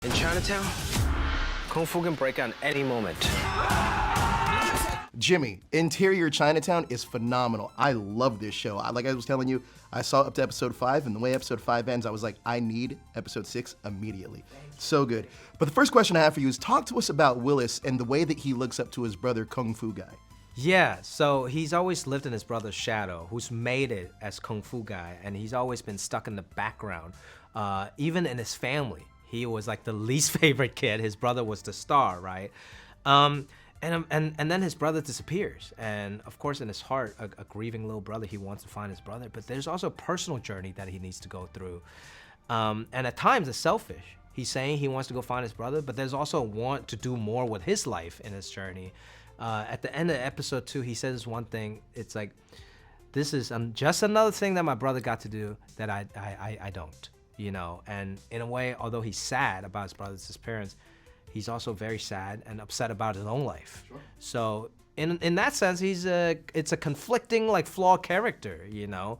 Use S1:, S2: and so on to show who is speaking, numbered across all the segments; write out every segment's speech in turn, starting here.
S1: In Chinatown, Kung Fu can break out at any moment.
S2: Jimmy, Interior Chinatown is phenomenal. I love this show. Like I was telling you, I saw up to episode 5, and the way episode 5 ends, I was like, I need episode 6 immediately. So good. But the first question I have for you is talk to us about Willis and the way that he looks up to his brother Kung Fu Guy.
S3: Yeah, so he's always lived in his brother's shadow, who's made it as Kung Fu Guy, and he's always been stuck in the background, even in his family. He was like the least favorite kid. His brother was the star, right? And then his brother disappears. And of course, in his heart, a grieving little brother, he wants to find his brother. But there's also a personal journey that he needs to go through. And at times, it's selfish. He's saying he wants to go find his brother, but there's also a want to do more with his life in his journey. At the end of episode 2, he says one thing. It's like, this is just another thing that my brother got to do that I don't. You know, and in a way, although he's sad about his brother's disappearance, he's also very sad and upset about his own life. Sure. So in that sense, it's a conflicting, like, flawed character, you know.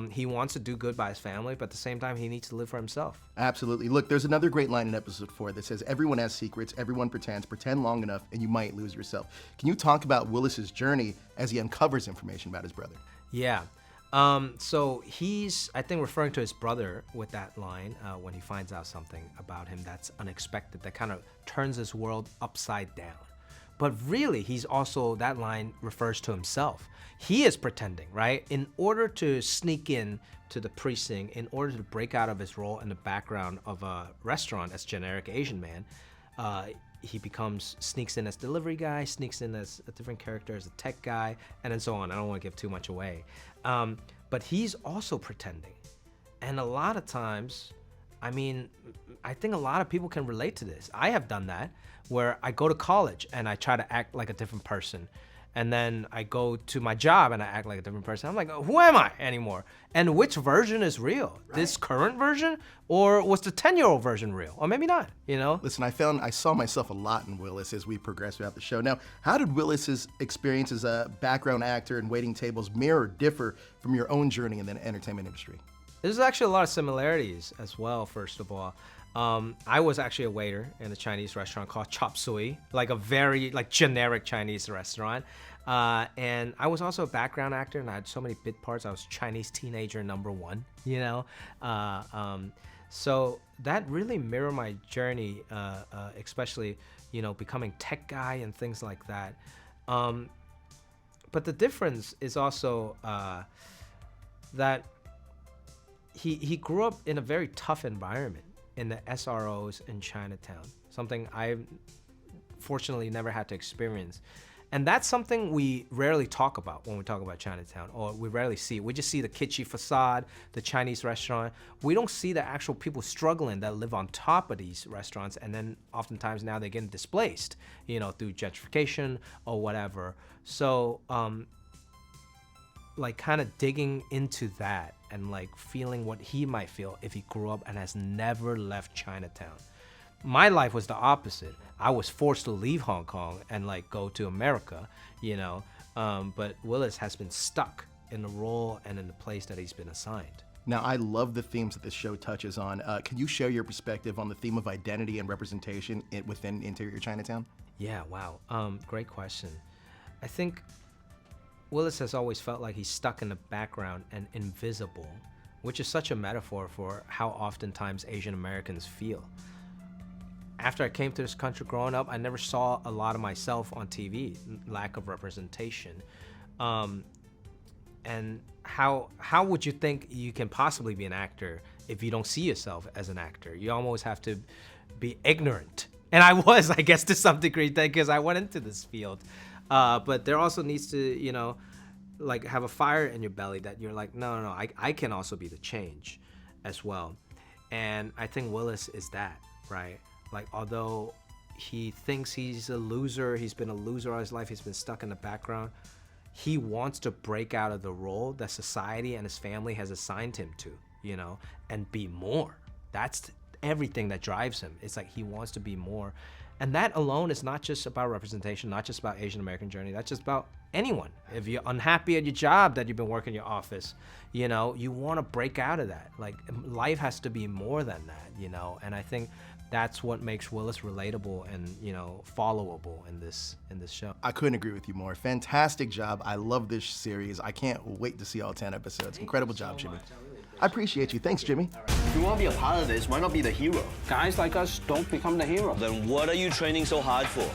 S3: He wants to do good by his family, but at the same time, he needs to live for himself.
S2: Absolutely. Look, there's another great line in episode 4 that says, everyone has secrets, everyone pretends, pretend long enough, and you might lose yourself. Can you talk about Willis's journey as he uncovers information about his brother?
S3: Yeah. So he's, I think, referring to his brother with that line when he finds out something about him that's unexpected, that kind of turns his world upside down. But really, that line refers to himself. He is pretending, right? In order to sneak in to the precinct, in order to break out of his role in the background of a restaurant as generic Asian man, he sneaks in as delivery guy, sneaks in as a different character as a tech guy, and then so on. I don't want to give too much away. But he's also pretending. And a lot of times, I mean, I think a lot of people can relate to this. I have done that, where I go to college and I try to act like a different person. And then I go to my job and I act like a different person. I'm like, who am I anymore? And which version is real? Right. This current version? Or was the 10-year-old version real? Or maybe not, you know?
S2: Listen, I saw myself a lot in Willis as we progressed throughout the show. Now, how did Willis's experience as a background actor and waiting tables mirror or differ from your own journey in the entertainment industry?
S3: There's actually a lot of similarities as well, first of all. I was actually a waiter in a Chinese restaurant called Chop Suey, like a very generic Chinese restaurant. And I was also a background actor, and I had so many bit parts. I was Chinese teenager #1, you know? So that really mirrored my journey, especially, you know, becoming tech guy and things like that. But the difference is also that he grew up in a very tough environment in the SROs in Chinatown, something I fortunately never had to experience. And that's something we rarely talk about when we talk about Chinatown, or we rarely see it. We just see the kitschy facade, the Chinese restaurant. We don't see the actual people struggling that live on top of these restaurants, and then oftentimes now they're getting displaced, you know, through gentrification or whatever. So, like, kind of digging into that and like feeling what he might feel if he grew up and has never left Chinatown. My life was the opposite. I was forced to leave Hong Kong and like go to America, you know. But Willis has been stuck in the role and in the place that he's been assigned.
S2: Now, I love the themes that this show touches on. Can you share your perspective on the theme of identity and representation within Interior Chinatown?
S3: Yeah, wow. Great question. I think Willis has always felt like he's stuck in the background and invisible, which is such a metaphor for how oftentimes Asian Americans feel. After I came to this country growing up, I never saw a lot of myself on TV, lack of representation. And how would you think you can possibly be an actor if you don't see yourself as an actor? You almost have to be ignorant. And I was, I guess, to some degree, because I went into this field. But there also needs to, you know, like have a fire in your belly that you're like, no, I can also be the change as well. And I think Willis is that, right? Like, although he thinks he's a loser, he's been a loser all his life, he's been stuck in the background, he wants to break out of the role that society and his family has assigned him to, you know, and be more. That's everything that drives him. It's like he wants to be more. And that alone is not just about representation, not just about Asian American journey, that's just about anyone. If you're unhappy at your job that you've been working in your office, you know, you want to break out of that. Like, life has to be more than that, you know, and I think that's what makes Willis relatable and, you know, followable in this show.
S2: I couldn't agree with you more. Fantastic job. I love this series. I can't wait to see all 10 episodes. Incredible job, Jimmy. I appreciate you. Thanks, Jimmy.
S1: If you want to be a part of this, why not be the hero?
S4: Guys like us don't become the hero.
S5: Then what are you training so hard for?